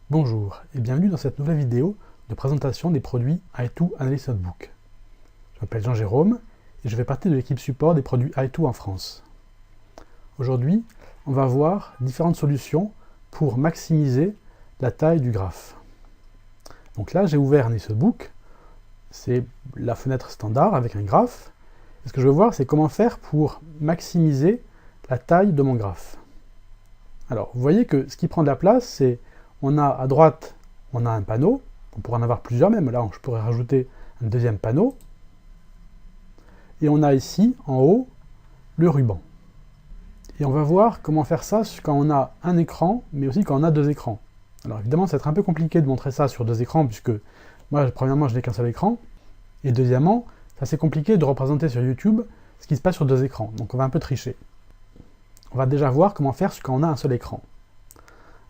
Bonjour et bienvenue dans cette nouvelle vidéo de présentation des produits i2 Analyst Notebook. Je m'appelle Jean-Jérôme et je fais partie de l'équipe support des produits i2 en France. Aujourd'hui, on va voir différentes solutions pour maximiser la taille du graphe. Donc là, j'ai ouvert Analyst Notebook, c'est la fenêtre standard avec un graphe. Et ce que je veux voir, c'est comment faire pour maximiser la taille de mon graphe. Alors, vous voyez que ce qui prend de la place, c'est on a à droite, on a un panneau, on pourrait en avoir plusieurs même, là je pourrais rajouter un deuxième panneau, et on a ici, en haut, le ruban. Et on va voir comment faire ça quand on a un écran, mais aussi quand on a deux écrans. Alors évidemment, ça va être un peu compliqué de montrer ça sur deux écrans, puisque moi, premièrement, je n'ai qu'un seul écran, et deuxièmement, c'est assez compliqué de représenter sur YouTube ce qui se passe sur deux écrans, donc on va un peu tricher. On va déjà voir comment faire quand on a un seul écran.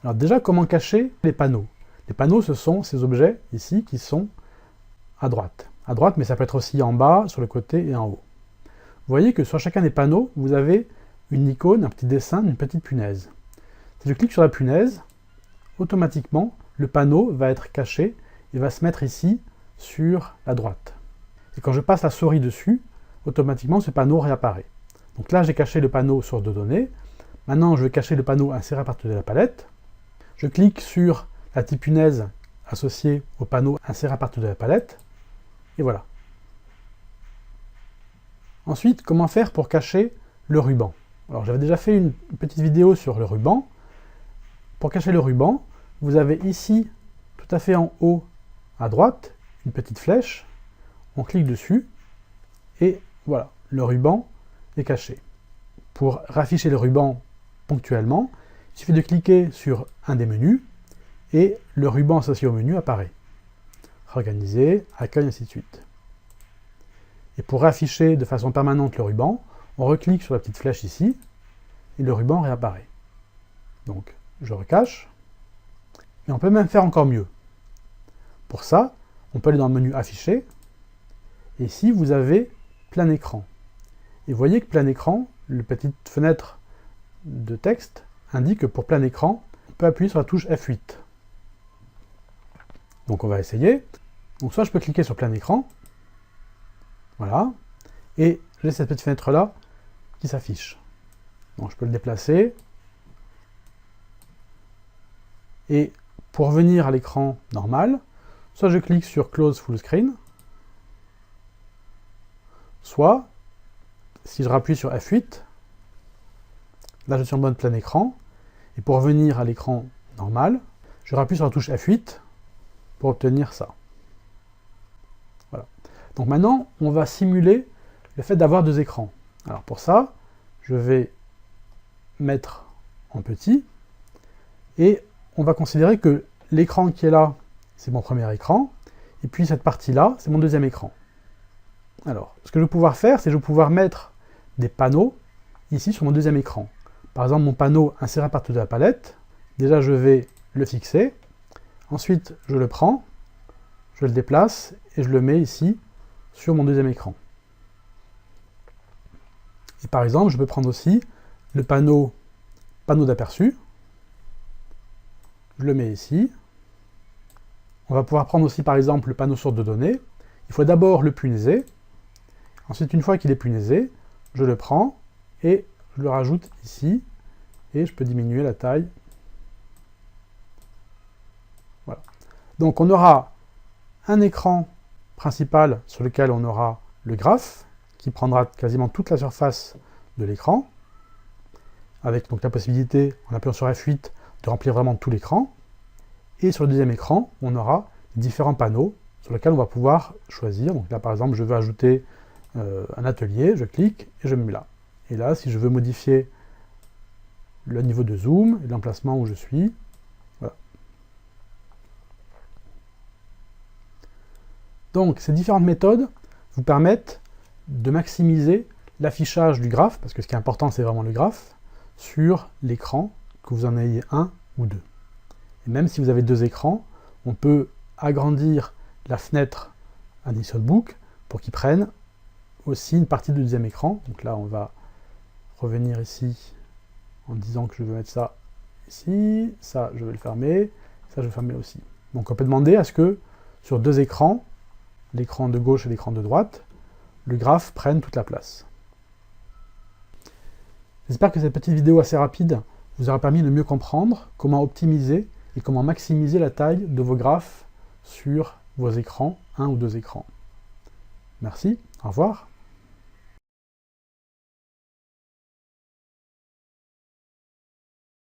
Alors déjà, comment cacher les panneaux? Les panneaux, ce sont ces objets ici qui sont à droite. À droite, mais ça peut être aussi en bas, sur le côté et en haut. Vous voyez que sur chacun des panneaux, vous avez une icône, un petit dessin, une petite punaise. Si je clique sur la punaise, automatiquement, le panneau va être caché et va se mettre ici, sur la droite. Et quand je passe la souris dessus, automatiquement, ce panneau réapparaît. Donc là, j'ai caché le panneau source de données. Maintenant, je vais cacher le panneau inséré à partir de la palette. Je clique sur la petite punaise associée au panneau inséré à partir de la palette, et voilà. Ensuite, comment faire pour cacher le ruban? Alors j'avais déjà fait une petite vidéo sur le ruban. Pour cacher le ruban, vous avez ici, tout à fait en haut à droite, une petite flèche. On clique dessus, et voilà, le ruban est caché. Pour rafficher le ruban ponctuellement, il suffit de cliquer sur un des menus, et le ruban associé au menu apparaît. Organiser, accueil, ainsi de suite. Et pour afficher de façon permanente le ruban, on reclique sur la petite flèche ici, et le ruban réapparaît. Donc, je recache, et on peut même faire encore mieux. Pour ça, on peut aller dans le menu Afficher, et ici, vous avez plein écran. Et vous voyez que plein écran, la petite fenêtre de texte, indique que pour plein écran, on peut appuyer sur la touche F8. Donc on va essayer. Donc soit je peux cliquer sur plein écran, voilà, et j'ai cette petite fenêtre-là qui s'affiche. Donc je peux le déplacer, et pour revenir à l'écran normal, soit je clique sur Close Full Screen, soit, si je rappuie sur F8, là je suis en mode plein écran, et pour revenir à l'écran normal, je rappuie sur la touche F8 pour obtenir ça. Voilà. Donc maintenant, on va simuler le fait d'avoir deux écrans. Alors pour ça, je vais mettre en petit, et on va considérer que l'écran qui est là, c'est mon premier écran, et puis cette partie-là, c'est mon deuxième écran. Alors, ce que je vais pouvoir faire, c'est que je vais pouvoir mettre des panneaux ici sur mon deuxième écran. Par exemple, mon panneau inséré à partir de la palette, déjà je vais le fixer, ensuite je le prends, je le déplace, et je le mets ici, sur mon deuxième écran. Et par exemple, je peux prendre aussi le panneau d'aperçu, je le mets ici. On va pouvoir prendre aussi par exemple le panneau source de données. Il faut d'abord le punaiser, ensuite une fois qu'il est punaisé, je le prends, et je le rajoute ici, et je peux diminuer la taille. Voilà. Donc on aura un écran principal sur lequel on aura le graphe, qui prendra quasiment toute la surface de l'écran, avec donc la possibilité, en appuyant sur F8, de remplir vraiment tout l'écran. Et sur le deuxième écran, on aura différents panneaux sur lesquels on va pouvoir choisir. Donc là, par exemple, je veux ajouter un atelier, je clique et je me mets là. Et là, si je veux modifier le niveau de zoom et l'emplacement où je suis, voilà. Donc, ces différentes méthodes vous permettent de maximiser l'affichage du graphe, parce que ce qui est important, c'est vraiment le graphe, sur l'écran, que vous en ayez un ou deux. Et même si vous avez deux écrans, on peut agrandir la fenêtre Analyst Notebook pour qu'il prenne aussi une partie du deuxième écran. Donc là, on va revenir ici en disant que je veux mettre ça ici, ça, je vais le fermer, Ça, je ferme aussi. Donc on peut demander à ce que sur deux écrans, l'écran de gauche et l'écran de droite, le graphe prenne toute la place. J'espère que cette petite vidéo assez rapide vous aura permis de mieux comprendre comment optimiser et comment maximiser la taille de vos graphes sur vos écrans, un ou deux écrans. Merci, au revoir.